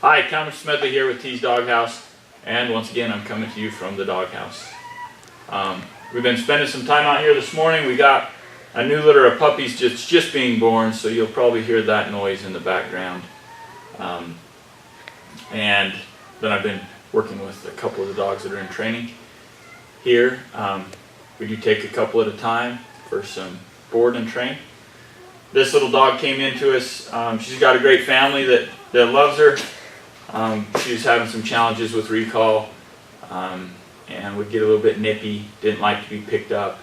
Hi, Cameron Smedley here with T's Doghouse, and once again I'm coming to you from the Doghouse. We've been spending some time out here this morning. We got a new litter of puppies just being born, so you'll probably hear that noise in the background. And then I've been working with a couple of the dogs that are in training here. We do take a couple at a time for some board and train. This little dog came into us. She's got a great family that loves her. She was having some challenges with recall and would get a little bit nippy, didn't like to be picked up,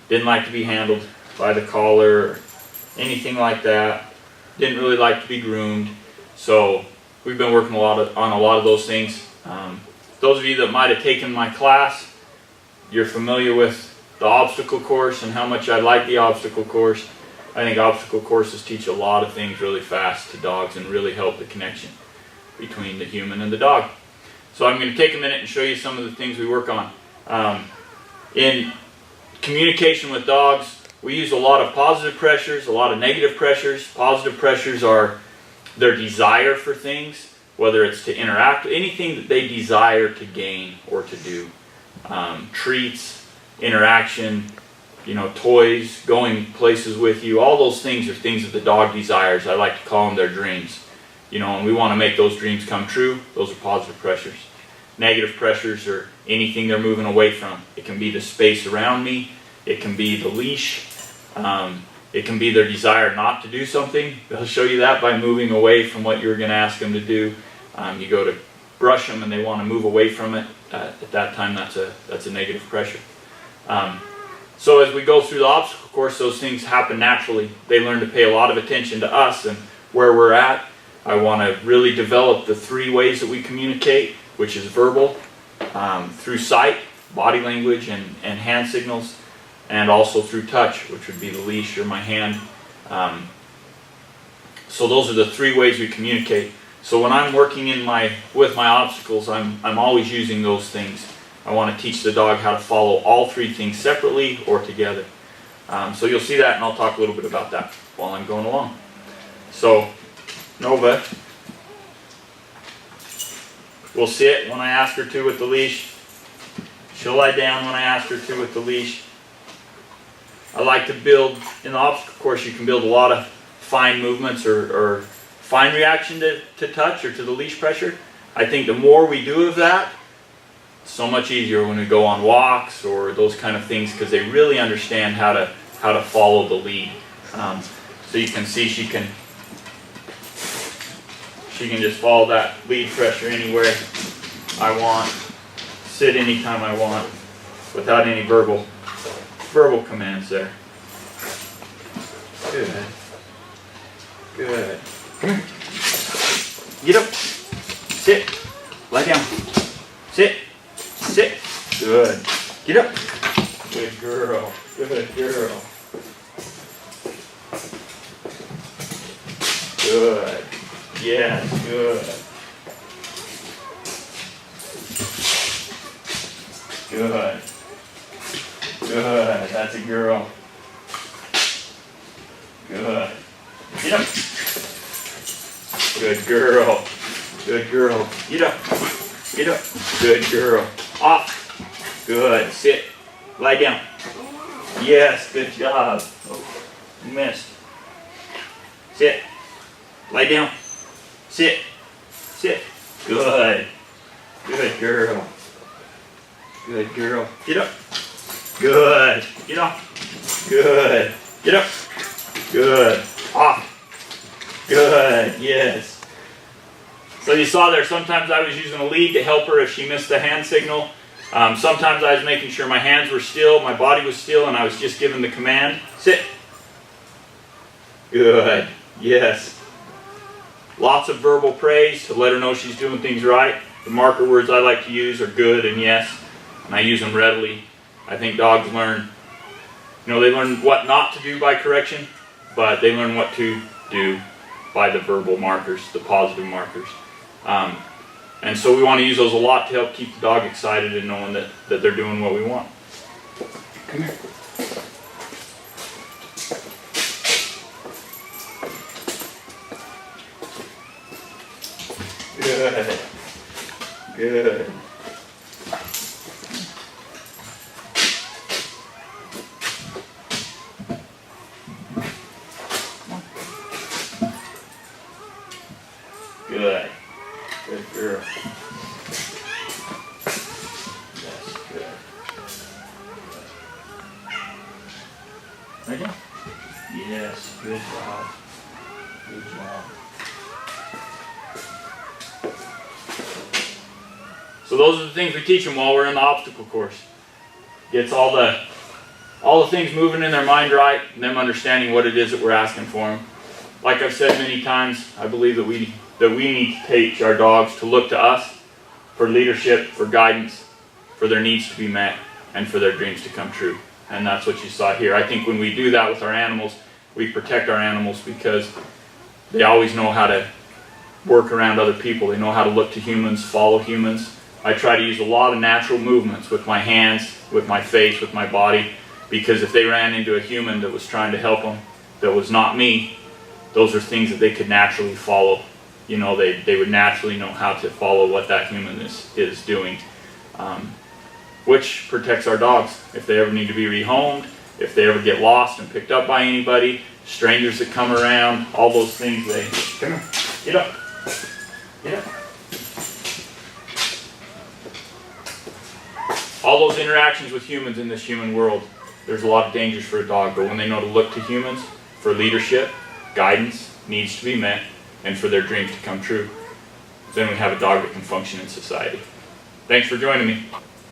didn't like to be handled by the collar or anything like that, didn't really like to be groomed. So we've been working on a lot of those things. Those of you that might have taken my class, you're familiar with the obstacle course and how much I like the obstacle course. I think obstacle courses teach a lot of things really fast to dogs and really help the connection between the human and the dog. So I'm going to take a minute and show you some of the things we work on. In communication with dogs, we use a lot of positive pressures, a lot of negative pressures. Positive pressures are their desire for things, whether it's to interact, anything that they desire to gain or to do. Treats, interaction, toys, going places with you, all those things are things that the dog desires. I like to call them their dreams. And we want to make those dreams come true. Those are positive pressures. Negative pressures are anything they're moving away from. It can be the space around me. It can be the leash. It can be their desire not to do something. They'll show you that by moving away from what you're going to ask them to do. You go to brush them and they want to move away from it. At that time, that's a negative pressure. So as we go through the obstacle course, those things happen naturally. They learn to pay a lot of attention to us and where we're at. I want to really develop the 3 ways that we communicate, which is verbal, through sight, body language, and hand signals, and also through touch, which would be the leash or my hand. So those are the 3 ways we communicate. So when I'm working with my obstacles, I'm always using those things. I want to teach the dog how to follow all 3 things separately or together. So you'll see that, and I'll talk a little bit about that while I'm going along. So Nova will sit when I ask her to with the leash. She'll lie down when I ask her to with the leash. I like to build, in the obstacle course you can build a lot of fine movements or fine reaction to touch or to the leash pressure. I think the more we do of that, it's so much easier when we go on walks or those kind of things, because they really understand how to follow the lead. So you can see she can just follow that lead pressure anywhere I want, sit anytime I want, without any verbal commands there. Good. Good. Come here. Get up. Sit. Lie down. Sit. Sit. Good. Get up. Good girl. Good girl. Good. Yes, good. Good. Good. That's a girl. Good. Get up. Good girl. Good girl. Get up. Get up. Good girl. Off. Good. Sit. Lie down. Yes, good job. Oh, you missed. Sit. Lie down. Sit. Sit. Good. Good girl. Good girl. Get up. Good. Get off. Good. Get up. Good. Off. Good. Yes. So you saw there, sometimes I was using a lead to help her if she missed the hand signal. Sometimes I was making sure my hands were still, my body was still, and I was just giving the command, sit. Good. Yes. Lots of verbal praise to let her know she's doing things right. The marker words I like to use are good and yes, and I use them readily. I think dogs learn, they learn what not to do by correction, but they learn what to do by the verbal markers, the positive markers. And so we want to use those a lot to help keep the dog excited and knowing that they're doing what we want. Come here. Good. Good. Good. Good girl. Yes, good. Right down. Yes, good job. Good job. So those are the things we teach them while we're in the obstacle course. Gets all the things moving in their mind right, and them understanding what it is that we're asking for them. Like I've said many times, I believe that we need to teach our dogs to look to us for leadership, for guidance, for their needs to be met, and for their dreams to come true. And that's what you saw here. I think when we do that with our animals, we protect our animals because they always know how to work around other people. They know how to look to humans, follow humans. I try to use a lot of natural movements with my hands, with my face, with my body, because if they ran into a human that was trying to help them, that was not me, those are things that they could naturally follow. You know, they would naturally know how to follow what that human is doing, which protects our dogs. If they ever need to be rehomed, if they ever get lost and picked up by anybody, strangers that come around, all those things, come here, get up, get up. All those interactions with humans in this human world, there's a lot of dangers for a dog, but when they know to look to humans for leadership, guidance, needs to be met, and for their dreams to come true, then we have a dog that can function in society. Thanks for joining me.